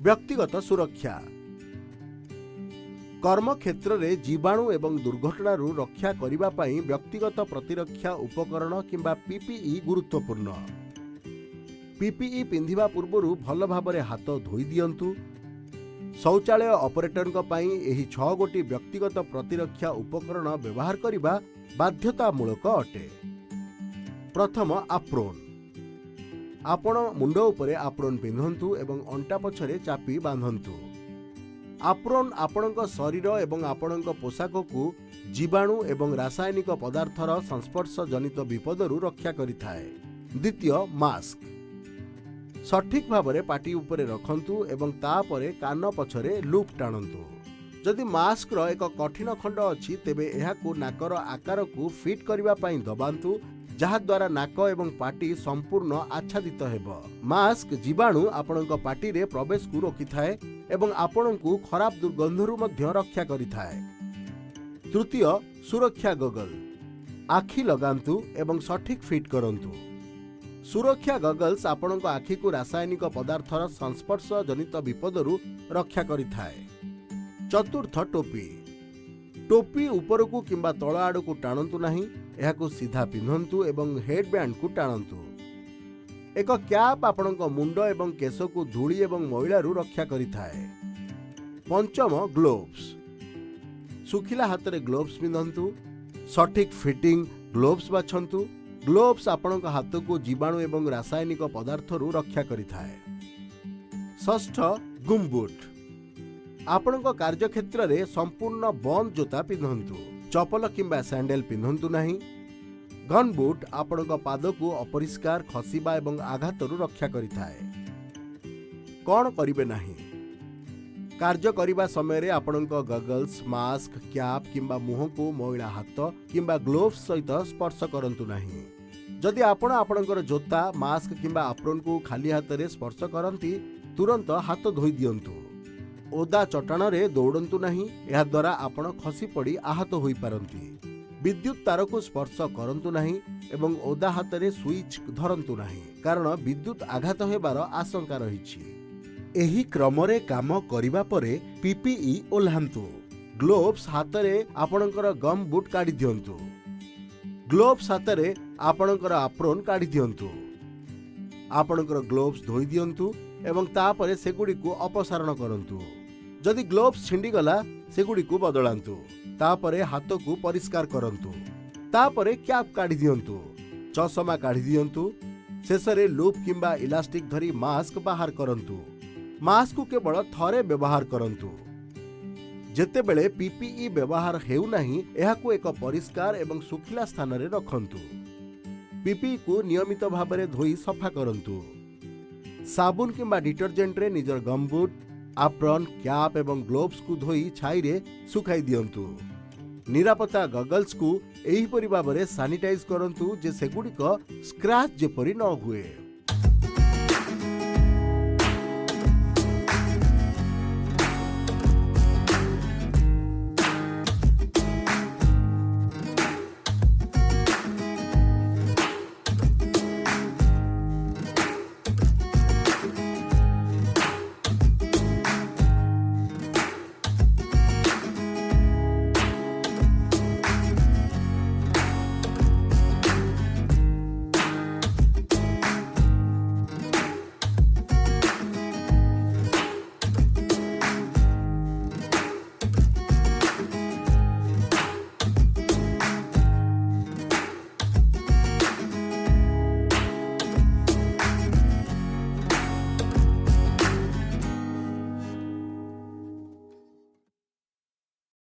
व्यक्तिगत सुरक्षा कर्म क्षेत्र में जीवाणु एवं दुर्घटनारू रक्षा करिबा पई व्यक्तिगत प्रतिरक्षा उपकरण किंबा पीपीई गुरुत्वपूर्ण। पीपीई पिंधिबा पूर्वरु भल भाबरे हाथ धोई दियंतु। शौचालय ऑपरेटर पई एही 6 गोटी व्यक्तिगत प्रतिरक्षा उपकरण व्यवहार करिबा बाध्यतामूलक अटे। प्रथम एप्रोन। आपण मुंड उपरे एप्रोन पिंधंतु एवं अंटा पछरे चापी बांधंतु। एप्रोन आपणक शरीर एवं आपणक पोशाक को जीवाणु एवं रासायनिक पदार्थर संस्पर्श जनित विपदरू रक्षा करिथाए। द्वितीय मास्क। सठिक भावरे पाटी उपरे रखंतु एवं तापरे कान पछरे लूप टाणंतु। जदि मास्क रो एक कठिन खंड अछि तेबे एहाकू नाकर आकार को फिट करिबा पई दबांतु, जहा द्वारा नाक एवं पाटी संपूर्ण आच्छादित हेबो। मास्क जीवाणु आपणक पाटी रे प्रवेश को रोकिथाए एवं आपणकू खराब दुर्गंधरू मध्य रक्षा करिथाए। तृतीय सुरक्षा गगल। आखि लगांतु एवं सठिक फिट करंतु। सुरक्षा गगल्स आपणक आखि को रासायनिक पदार्थर संस्पर्श जनित विपदरू रक्षा करिथाए। चतुर्थ टोपी। टोपी उपरकू किंबा तळ आडकू टाणंतु नाही, एहाकू सीधा पिंधंतु एवं हेडबैंड को टाणंतु। एक कैप आपणक मुंड एवं केश को धूली एवं मैलारू रक्षा करिथाए। पंचम ग्लोव्स। सुखिला हाथ रे ग्लोव्स पिंधंतु। सठिक फिटिंग ग्लोव्स बाछंतु। ग्लोव्स आपणक हाथ को जीवाणु एवं रासायनिक पदार्थरू रक्षा करिथाए। षष्ठ गुमबुट। आपणक कार्य क्षेत्र रे संपूर्ण बंद जोता पिंधंतु। चपल किंबा सैंडल पिंधंतु नहीं। गन बुट आपणक पाद को अपरिष्कार खसिबा एवं आघातरू रक्षा करिथाए। कौन करिवे नाही? कार्य करिबा समय रे आपणक गगल्स, मास्क, कैप किंबा मुह को मैला हाथ किंबा ग्लोव्स सहित स्पर्श करंतु नहीं। जदि आपण आपणकर जोता, मास्क किंबा एप्रोन को खाली हाथ रे स्पर्श करंती, तुरंत हाथ धोई दियंतु। ओदा चट्टाण रे दौड़ंतु नहीं, एहा द्वारा आपण खसी पड़ी आहत होई पारंती। विद्युत तार को स्पर्श करंतु नहीं एवं ओदा हाथ रे स्विच धरंतु नहीं, कारण विद्युत आघात हेबार आशंका रहिछि। एही क्रमरे काम करिबा परे पीपीई ओल्हांतु। ग्लोव्स हाथ रे आपणकर गम बुट काढी दियंतु। ग्लोव्स हाथ रे आपणकर एप्रोन काढी दियंतु। आपणकर ग्लोव्स धोई दियंतु एवं तापरे सेगुडी को अपसारण करंतु। जदि ग्लोव्स छिंडी गला सेगुडी को बदलांतु। तापरे हाथ को परिष्कार करंतु। तापरे कैप काढी दियंतु। चश्मा काढी दियंतु। शेषरे लूप किंबा इलास्टिक धरी मास्क बाहर करंतु। मास्क को केवल थरे व्यवहार करंतु। जेतेबेले पीपीई व्यवहार हेउ नाही, एहाकू एक परिष्कार एवं सुखिला स्थान रे रखंतु। पीपीई को नियमित भाबरे धोई सफा करंतु। साबुन किंबा डिटर्जेंट रे निजर गमबुट, एप्रोन, कैप एवं ग्लोव्स को धोई छाई रे सुखाई दियंतु। निरापत्ता गगल्स को एही परि भाबरे सैनिटाइज करंतु जे सेगुडिक स्क्रैच जेपरि न हुए।